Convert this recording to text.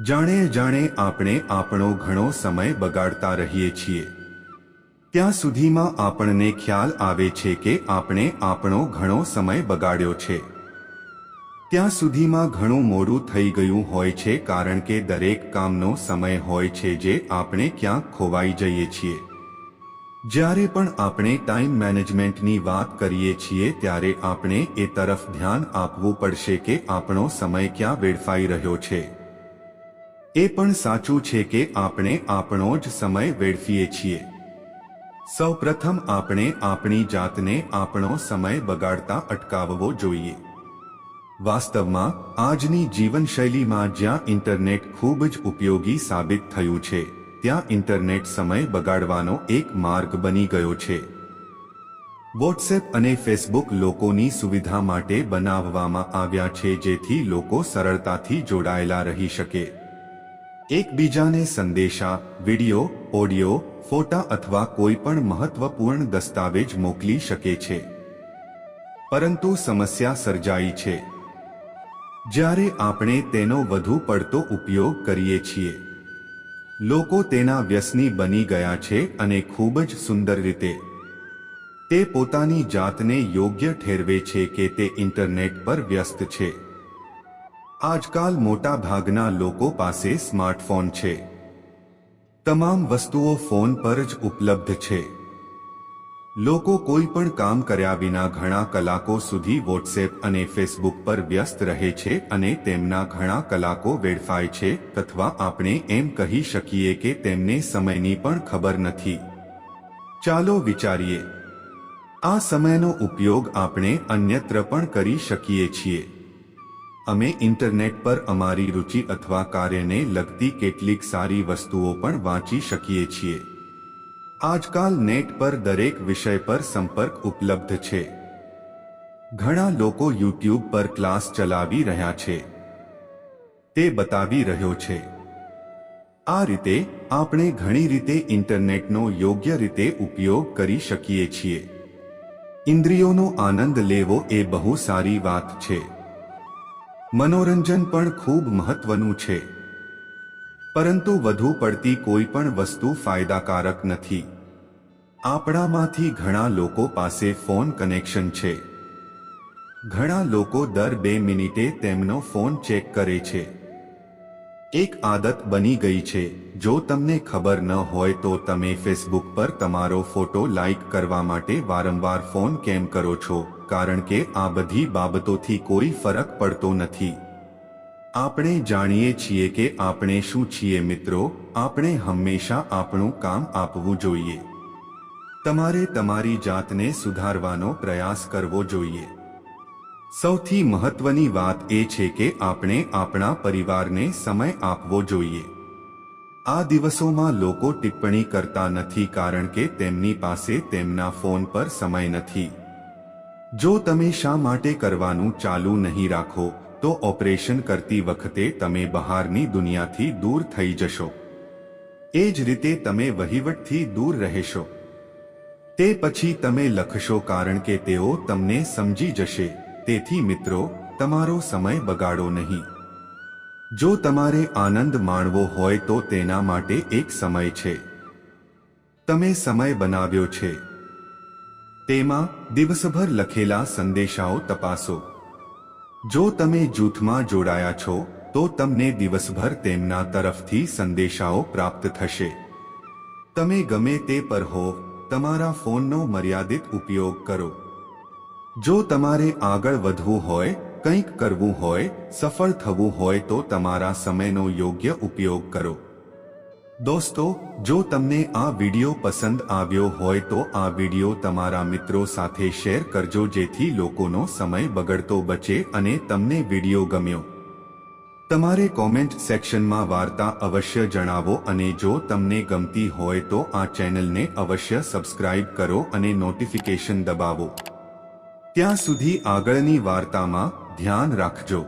જાણે જાણે આપણે આપણો ઘણો સમય બગાડતા રહીએ છીએ ત્યાં સુધીમાં આપણને ખ્યાલ આવે છે કે આપણે આપણો ઘણો સમય બગાડ્યો છે। ત્યાં સુધીમાં ઘણું મોડું થઈ ગયું હોય છે કારણ કે દરેક કામનો સમય હોય છે જે આપણે ક્યાંક ખોવાઈ જઈએ છીએ। જ્યારે પણ આપણે ટાઈમ મેનેજમેન્ટની વાત કરીએ છીએ ત્યારે આપણે એ તરફ ધ્યાન આપવું પડશે કે આપણો સમય ક્યાં વેડફાઈ રહ્યો છે। એ પણ સાચું છે કે આપણે આપણો જ સમય વેડફીએ છીએ। સૌપ્રથમ આપણે આપણી જાતને આપણો સમય બગાડતા અટકાવવો જોઈએ। વાસ્તવમાં આજની જીવનશૈલીમાં જ્યાં ઇન્ટરનેટ ખૂબ જ ઉપયોગી સાબિત થયું છે ત્યાં ઇન્ટરનેટ સમય બગાડવાનો એક માર્ગ બની ગયો છે। વોટ્સએપ અને ફેસબુક લોકોની સુવિધા માટે બનાવવામાં આવ્યા છે જેથી લોકો સરળતાથી જોડાયેલા રહી શકે, એકબીજાને સંદેશા, વિડિયો, ઓડિયો, ફોટા અથવા કોઈ પણ મહત્વપૂર્ણ દસ્તાવેજ મોકલી શકે છે। પરંતુ સમસ્યા સર્જાઈ છે જ્યારે આપણે તેનો વધુ પડતો ઉપયોગ કરીએ છીએ। લોકો તેના વ્યસની બની ગયા છે અને ખૂબ જ સુંદર રીતે તે પોતાની જાતને યોગ્ય ઠેરવે છે કે તે ઇન્ટરનેટ પર વ્યસ્ત છે। આજકાલ મોટા ભાગના લોકો પાસે સ્માર્ટફોન છે। તમામ વસ્તુઓ ફોન પર જ ઉપલબ્ધ છે। લોકો કોઈ પણ કામ કર્યા વિના ઘણા કલાકો સુધી વોટ્સએપ અને ફેસબુક પર વ્યસ્ત રહે છે અને તેમના ઘણા કલાકો વેડફાય છે અથવા આપણે એમ કહી શકીએ કે તેમને સમયની પણ ખબર નથી। ચાલો વિચારીએ, આ સમયનો ઉપયોગ આપણે અન્યત્ર પણ કરી શકીએ છીએ। અમે ઇન્ટરનેટ પર અમારી રુચિ અથવા કાર્યને લગતી કેટલીક સારી વસ્તુઓ પણ વાંચી શકીએ છીએ। આજકાલ નેટ પર દરેક વિષય પર સંપર્ક ઉપલબ્ધ છે। ઘણા લોકો યુટ્યુબ પર ક્લાસ ચલાવી રહ્યા છે, તે બતાવી રહ્યો છે। આ રીતે આપણે ઘણી રીતે ઇન્ટરનેટનો યોગ્ય રીતે ઉપયોગ કરી શકીએ છીએ। ઇન્દ્રિયોનો આનંદ લેવો એ બહુ સારી વાત છે। મનોરંજન પણ ખૂબ મહત્વનું છે, પરંતુ વધુ પડતી કોઈ પણ વસ્તુ ફાયદાકારક નથી। આપણામાંથી ઘણા લોકો પાસે ફોન કનેક્શન છે। ઘણા લોકો દર 2 મિનિટે તેમનો ફોન ચેક કરે છે। એક આદત બની ગઈ છે। જો તમને ખબર ન હોય તો તમે ફેસબુક પર તમારો ફોટો લાઈક કરવા માટે વારંવાર ફોન કેમ કરો છો? કારણ કે આ બધી બાબતોથી કોઈ ફરક પડતો નથી। આપણે જાણીએ છીએ કે આપણે શું છીએ મિત્રો, આપણે હંમેશા આપણું કામ આપવું જોઈએ। તમારે તમારી જાતને સુધારવાનો પ્રયાસ કરવો જોઈએ। સૌથી મહત્વની વાત એ છે કે આપણે આપણા પરિવારને સમય આપવો જોઈએ। આ દિવસોમાં લોકો ટિપ્પણી કરતા નથી કારણ કે તેમની પાસે તેમના ફોન પર સમય નથી। જો તમે શા માટે કરવાનું ચાલુ નહીં રાખો તો ઓપરેશન કરતી વખતે તમે બહારની દુનિયાથી દૂર થઈ જશો। એ જ રીતે તમે વહીવટથી દૂર રહેશો। તે પછી તમે લખશો કારણ કે તેઓ તમને સમજી જશે। તેથી મિત્રો, તમારો સમય બગાડો નહીં। જો તમારે આનંદ માણવો હોય તો તેના માટે એક સમય છે। તમે સમય બનાવ્યો છે। તેમાં દિવસભર લખેલા સંદેશાઓ તપાસો। જો તમે જૂથમાં જોડાયા છો તો તમને દિવસભર તેમના તરફથી સંદેશાઓ પ્રાપ્ત થશે। તમે ગમે તે પર હો, તમારા ફોનનો મર્યાદિત ઉપયોગ કરો। જો તમારે આગળ વધવું હોય, કંઈક કરવું હોય, સફળ થવું હોય તો તમારા સમયનો યોગ્ય ઉપયોગ કરો। દોસ્તો, જો તમને આ વિડિયો પસંદ આવ્યો હોય તો આ વિડિયો તમારા મિત્રો સાથે શેર કરજો જેથી લોકોનો સમય બગડતો બચે અને તમને વિડિયો ગમ્યો। તમારે કોમેન્ટ સેક્શનમાં વાર્તા અવશ્ય જણાવો અને જો તમને ગમતી હોય તો આ ચેનલને અવશ્ય સબસ્ક્રાઇબ કરો અને નોટિફિકેશન દબાવો। ત્યાં સુધી આગળની વાર્તામાં ધ્યાન રાખજો।